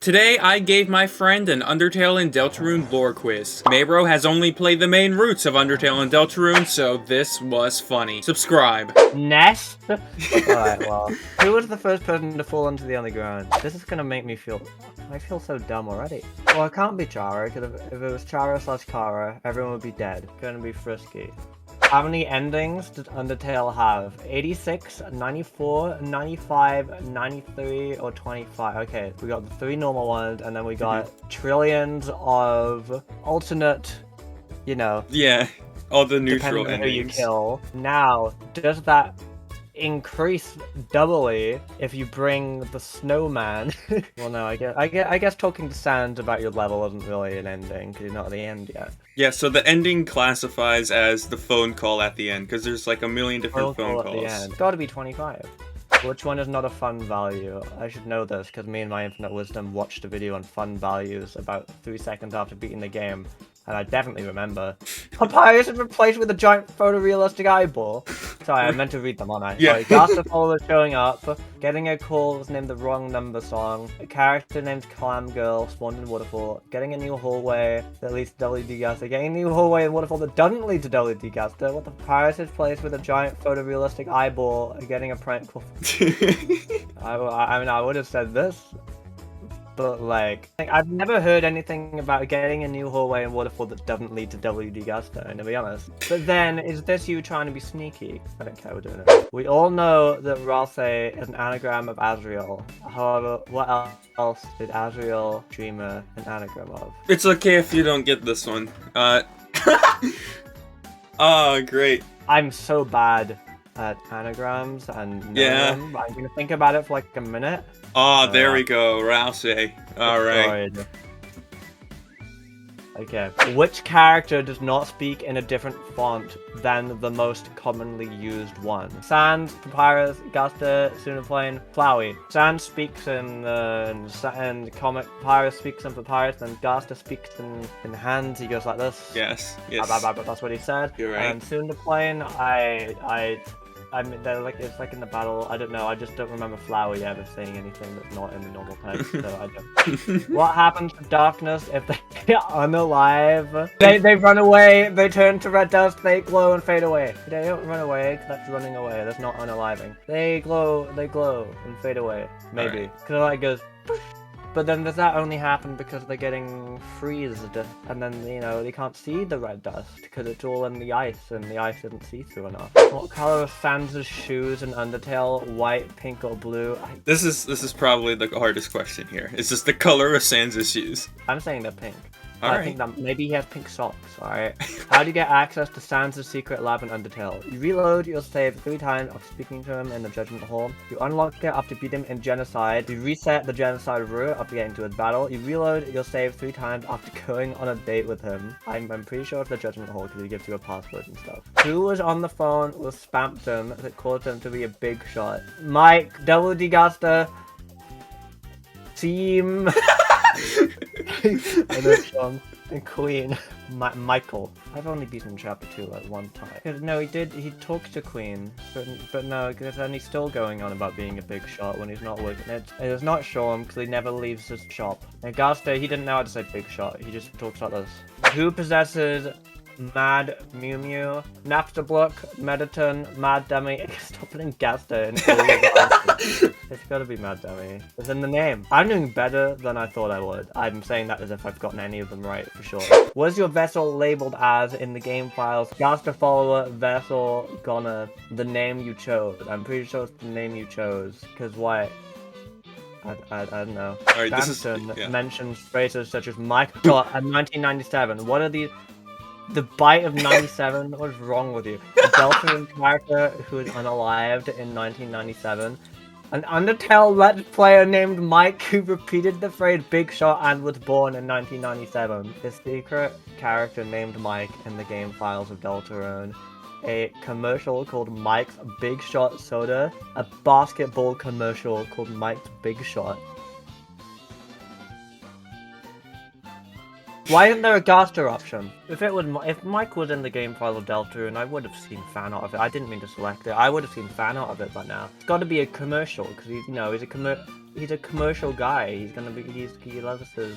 Today, I gave my friend an Undertale and Deltarune lore quiz. Mayro has only played the main routes of Undertale and Deltarune, so this was funny. Subscribe. Nest? Alright, well. Who was the first person to fall into the underground? This is gonna make me feel... I feel so dumb already. Well, it can't be Chara, because if it was Chara/Chara, everyone would be dead. Gonna be frisky. How many endings did Undertale have? 86, 94, 95, 93, or 25? Okay, we got the 3 normal ones, and then we got trillions of alternate, you know... Yeah, all the neutral depending on endings. who you kill. Now, does that increase doubly if you bring the snowman? Well, no, I guess talking to Sans about your level isn't really an ending, because you're not at the end yet. Yeah, so the ending classifies as the phone call at the end, because there's like a million different phone At the calls. end. Gotta be 25. Which one is not a fun value? I should know this, because me and my infinite wisdom watched a video on fun values about 3 seconds after beating the game, and I definitely remember. Papyrus is replaced with a giant photorealistic eyeball. Sorry, I meant to read them, aren't I? Yeah. Sorry, Gaster Followers showing up. Getting a call was named the wrong number song. A character named Clam Girl spawned in Waterfall. Getting a new hallway that leads to W.D Gaster. Getting a new hallway in Waterfall that doesn't lead to W.D Gaster. What the Papyrus is placed with a giant photorealistic eyeball. Getting a prank call. I mean, I would have said this. But like, I've never heard anything about getting a new hallway in Waterfall that doesn't lead to W.D Gaster, to be honest. But then, is this you trying to be sneaky? I don't care, we're doing it. We all know that Ralsei is an anagram of Asriel. However, what else did Asriel Dreamer an anagram of? It's okay if you don't get this one. Oh, great. I'm so bad at anagrams and Yeah. them. I'm gonna think about it for like a minute. Oh, there we go, Ralsei. Alright. Destroyed. Okay. Which character does not speak in a different font than the most commonly used one? Sans, Papyrus, Gaster, Sunaplane, Flowey. Sans speaks in comic, Papyrus speaks in Papyrus, and Gaster speaks in hands. He goes like this. Yes, yes. That's what he said. You're right. And Sunaplane, I mean, they're like, it's like in the battle, I don't know, I just don't remember Flowey ever saying anything that's not in the normal text, so I don't. What happens to darkness if they get unalive? They run away, they turn to red dust, they glow and fade away. They don't run away, 'cause that's running away, that's not unaliving. They glow and fade away, maybe. Because it like goes, poof. But then does that only happen because they're getting freezed, and then, you know, they can't see the red dust because it's all in the ice, and the ice isn't see-through enough. What color are Sans' shoes in Undertale? White, pink, or blue? This is probably the hardest question here. It's just the color of Sans' shoes. I'm saying they're pink. All I right. think that maybe he has pink socks, alright? How do you get access to Sans' secret lab in Undertale? You reload your save 3 times after speaking to him in the Judgment Hall. You unlock it after beating him in Genocide. You reset the Genocide route after getting to his battle. You reload your save 3 times after going on a date with him. I'm pretty sure it's the Judgment Hall because he gives you a password and stuff. Who was on the phone with Spamton that caused him to be a big shot? Mike, W.D Gaster, Team... and Queen, Michael. I've only beaten Chapter 2 like 1 time. No, he talked to Queen, but no, because then he's still going on about being a big shot when he's not working it. It does not show him because he never leaves his shop. And Gaster, he didn't know how to say big shot, he just talks like this. Who possesses Mad Mew Mew, Napster Block, Mediton, Mad Dummy? Stop putting Gaster in. It's gotta be Mad Dummy. It's in the name. I'm doing better than I thought I would. I'm saying that as if I've gotten any of them right for sure. Was your vessel labeled as in the game files? Gaster Follower, Vessel, Goner, the name you chose. I'm pretty sure it's the name you chose. Cause why? I don't know. Alright, this is... Spamton mentions phrases such as Mike Dot and 1997. What are these? The bite of 97? What is wrong with you? A Deltarune character who is unalived in 1997. An Undertale Let's Player named Mike who repeated the phrase Big Shot and was born in 1997. A secret character named Mike in the game files of Deltarune. A commercial called Mike's Big Shot Soda. A basketball commercial called Mike's Big Shot. Why isn't there a Gaster option? If Mike was in the game file of Deltarune, I would have seen fan art of it. I didn't mean to select it. I would have seen fan art of it by now. It's got to be a commercial because he's a he's a commercial guy. He's gonna be he loves his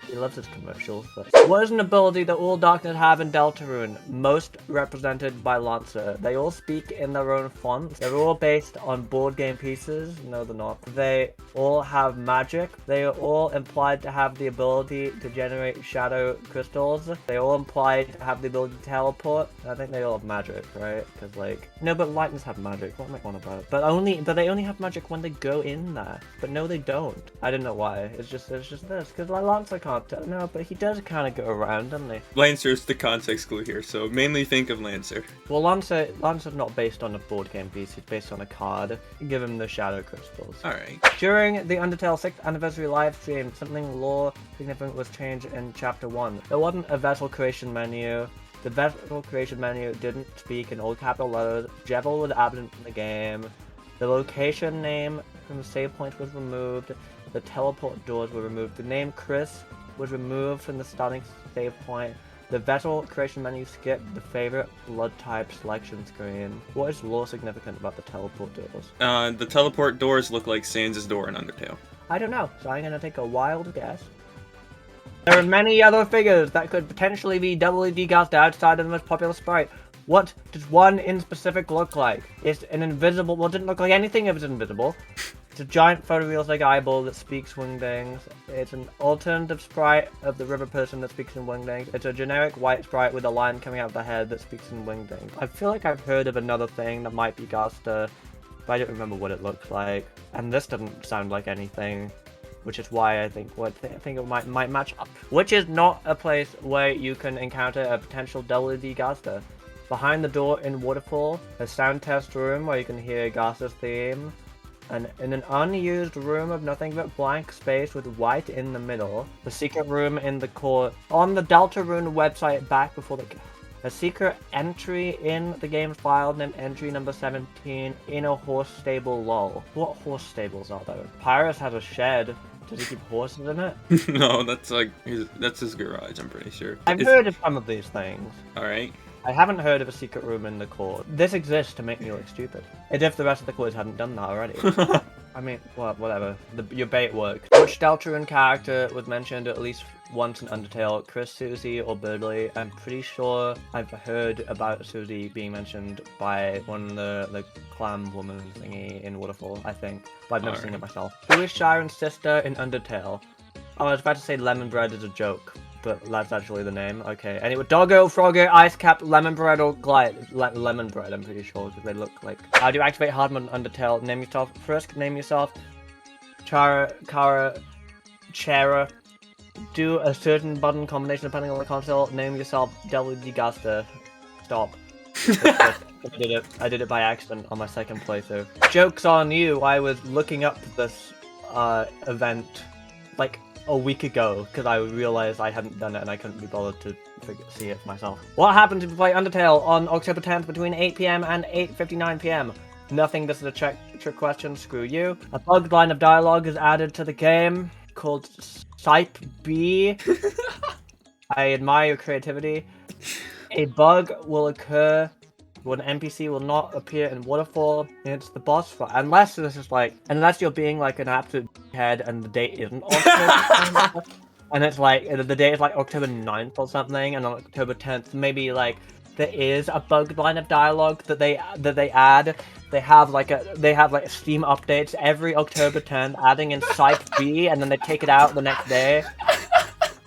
he loves his commercials. What is an ability that all Darkness have in Deltarune? Most represented by Lancer. They all speak in their own fonts. They're all based on board game pieces. No, they're not. They all have magic. They are all implied to have the ability to generate shadow crystals. They all implied to have the ability to teleport. I think they all have magic, right? Because like, no, but Lightnings have magic. What am I on about? But they only have magic when they go in there. But no, they don't. I don't know why. It's just this. Because like Lancer can't. No, but he does kind of go around, doesn't he? Lancer's the context clue here, so mainly think of Lancer. Well, Lancer's not based on a board game piece, he's based on a card. Give him the shadow crystals. Alright. During the Undertale 6th anniversary live stream, something lore significant was changed in Chapter 1. There wasn't a vessel creation menu. The vessel creation menu didn't speak in all capital letters. Jevil was absent from the game. The location name from the save point was removed. The teleport doors were removed. The name Kris was removed from the starting save point. The vessel creation menu skipped the favorite blood type selection screen. What is lore significant about the teleport doors? The teleport doors look like Sans' door in Undertale. I don't know, so I'm gonna take a wild guess. There are many other figures that could potentially be W.D Gaster outside of the most popular sprite. What does one in specific look like? It's an invisible, well, it didn't look like anything if it's invisible. It's a giant photorealistic eyeball that speaks wingdings. It's an alternative sprite of the river person that speaks in wingdings. It's a generic white sprite with a line coming out of the head that speaks in wingdings. I feel like I've heard of another thing that might be Gaster, but I don't remember what it looks like. And this doesn't sound like anything, which is why I think it might match up. Which is not a place where you can encounter a potential W.D Gaster. Behind the door in Waterfall, a sound test room where you can hear Gaster's theme. And in an unused room of nothing but blank space with white in the middle, the secret room in the court. On the Deltarune website back before a secret entry in the game file named entry number 17 in a horse stable lol. What horse stables are there? Papyrus has a shed. Does he keep horses in it? No, that's his garage, I'm pretty sure. I've heard of some of these things. Alright. I haven't heard of a secret room in the court. This exists to make me look stupid. As if the rest of the quiz hadn't done that already. I mean, well, whatever. Your bait worked. Which Deltarune character was mentioned at least once in Undertale? Kris, Susie, or Berdly? I'm pretty sure I've heard about Susie being mentioned by one of the clam woman thingy in Waterfall, I think. But I've never seen it myself. Who is Sharon's sister in Undertale? Oh, I was about to say lemon bread is a joke. But that's actually the name. Okay. Anyway, Doggo, Froggo, Ice Cap, Lemon Bread, or Glide. Lemon Bread, I'm pretty sure, because they look like. How do you activate hard mode in Undertale? Name yourself. Frisk, name yourself. Chara, Chara. Do a certain button combination depending on the console. Name yourself W.D Gaster. Stop. I did it by accident on my second playthrough. Joke's on you, I was looking up this event like a week ago because I realized I hadn't done it and I couldn't be bothered to see it myself. What happened if you play Undertale on October 10th between 8 PM and 8:59 PM? Nothing, this is a trick question, screw you. A bugged line of dialogue is added to the game called Sipe B. I admire your creativity. A bug will occur when an NPC will not appear in Waterfall. It's the boss fight. Unless this is like, unless you're being like an absolute head and the date isn't October. And it's like, the date is like October 9th or something, and on October 10th, maybe like, there is a bugged line of dialogue that they add. They have like Steam updates every October 10th, adding in Sipe B, and then they take it out the next day.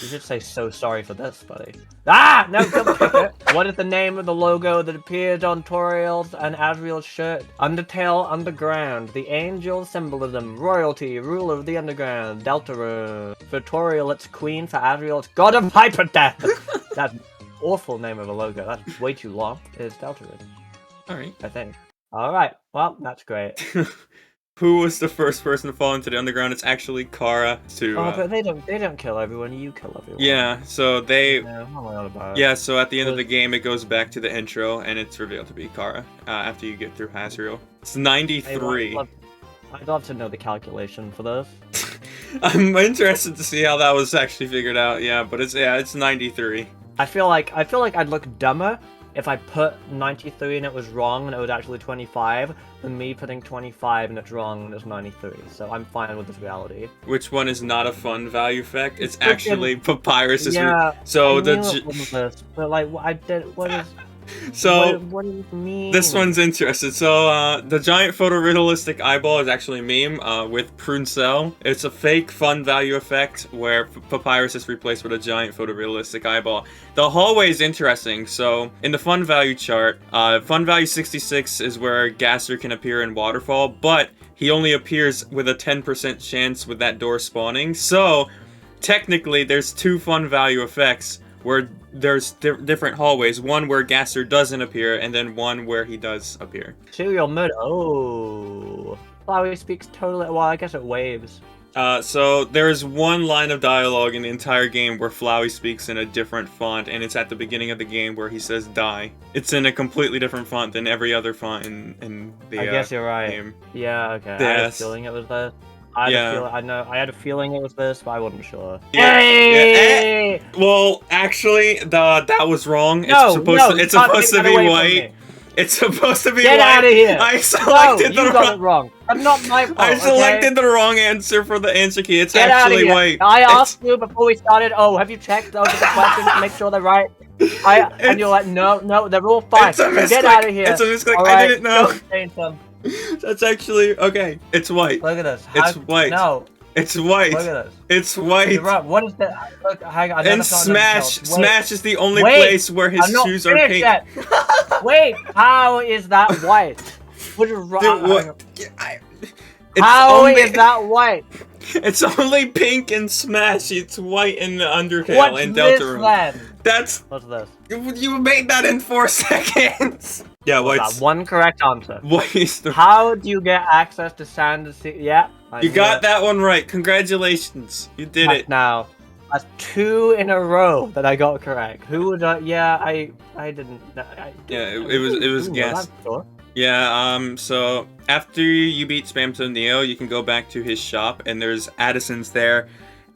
You should say so sorry for this, buddy. Ah! No, don't pick it. What is the name of the logo that appears on Toriel's and Asriel's shirt? Undertale Underground. The angel symbolism. Royalty. Ruler of the Underground. Deltarune. For Toriel, it's Queen. For Asriel, it's God of Hyper Death. That's an awful name of a logo. That's way too long. It's Deltarune. Alright. I think. Alright. Well, that's great. Who was the first person to fall into the underground? It's actually Chara to... Oh, but they don't kill everyone, you kill everyone. Yeah, so they... Yeah, what am I on about? Yeah, so at the end of the game, it goes back to the intro, and it's revealed to be Chara, after you get through Asriel. It's 93. I'd love to know the calculation for this. I'm interested to see how that was actually figured out, yeah, but it's 93. I feel like I'd look dumber if I put 93 and it was wrong and it was actually 25, than me putting 25 and it's wrong and it's 93. So I'm fine with this reality. Which one is not a fun value effect? It's actually Papyrus. Yeah. So I knew it wasn't this, but like I did. What is? So what does it mean? this one's interesting. So the giant photorealistic eyeball is actually a meme with Pruncell. It's a fake fun value effect where Papyrus is replaced with a giant photorealistic eyeball. The hallway is interesting. So in the fun value chart, fun value 66 is where Gaster can appear in Waterfall, but he only appears with a 10% chance with that door spawning. So technically there's two fun value effects where there's different hallways. One where Gaster doesn't appear, and then one where he does appear. Serial mode. Oh. Flowey speaks totally. Well, I guess it waves. So there's one line of dialogue in the entire game where Flowey speaks in a different font, and it's at the beginning of the game where he says "die." It's in a completely different font than every other font in the I guess you're right. game. Yeah. Okay. Yes. I had a feeling it was this. I had a feeling it was this, but I wasn't sure. Yeah. Hey! Yeah. Well, actually, that was wrong. No, It's supposed to be white. It's supposed to be Get white. out of here! I selected you got it wrong. That's not my fault. I selected the wrong answer for the answer key. It's Get actually white. I asked you before we started. Oh, have you checked over the questions to make sure they're right? And you're like, no, they're all fine. It's a misclick. Get out of here. It's a misclick. All I didn't know. Don't change them. That's actually okay. It's white. Look at this. It's white. No. It's white. Look at this. It's white. You're right. What is that? Look, hang on. And Smash is the only place where his shoes are pink. Yet. Wait, how is that white? What is wrong? How is that white? It's only pink in Smash. It's white in Undertale What's and this Deltarune. then? What's this? You made that in 4 seconds. Yeah, That one correct answer. What is the? How do you get access to Sans? Yeah. You got that one right. Congratulations. You did it. Now, that's 2 in a row that I got correct. Who would I? Yeah, I didn't. It was guess. Yeah, so after you beat Spamton NEO, you can go back to his shop, and there's Addison's there,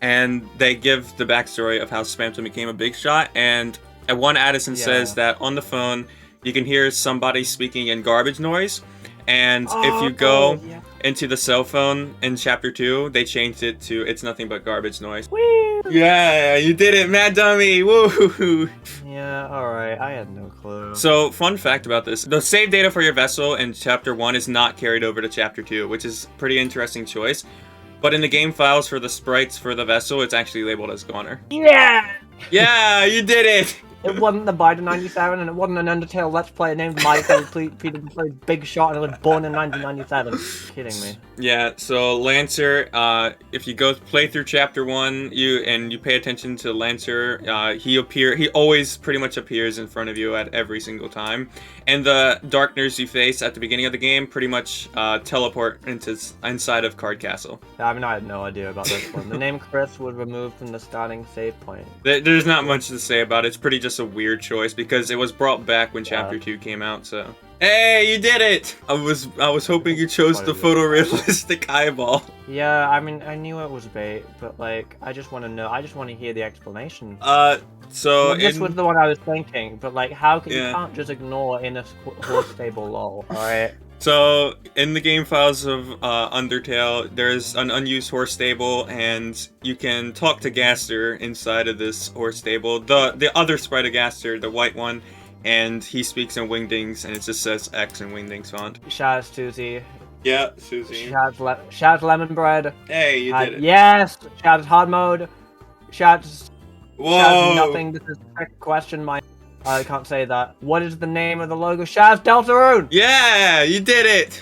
and they give the backstory of how Spamton became a big shot, and one Addison says that on the phone, you can hear somebody speaking in garbage noise, and if you go into the cell phone in Chapter 2, they changed it to It's Nothing But Garbage Noise. Woo! Yeah, you did it, Mad Dummy! Woo! Yeah, alright, I had no clue. So, fun fact about this. The save data for your vessel in Chapter 1 is not carried over to Chapter 2, which is a pretty interesting choice. But in the game files for the sprites for the vessel, it's actually labeled as Goner. Yeah! Yeah, you did it! It wasn't the Biden 97, and it wasn't an Undertale Let's Play named Michael Peter played Big Shot and was born in 1997. Kidding me. Yeah, so Lancer, if you go play through Chapter 1, you pay attention to Lancer, he always pretty much appears in front of you at every single time. And the darkness you face at the beginning of the game pretty much teleport inside of Card Castle. I mean, I had no idea about this one. The name Kris was removed from the starting save point. There's not much to say about it. It's pretty just a weird choice because it was brought back when Chapter 2 came out, so. Hey, you did it! I was hoping you chose the photorealistic eyeball. Yeah, I mean, I knew it was bait, but like, I just want to know. I just want to hear the explanation. So this was the one I was thinking, but like, how can you can't just ignore in a horse stable lol, alright? So, in the game files of Undertale, there's an unused horse stable, and you can talk to Gaster inside of this horse stable. The other sprite of Gaster, the white one, and he speaks in Wingdings, and it just says X in Wingdings font. Shout out Susie. Yeah, Susie. Shout out Lemon Bread. Hey, you did it. Yes! Shout out Hard Mode. Shout out nothing. This is a trick question, I can't say that. What is the name of the logo? Shout out Deltarune! Yeah, you did it!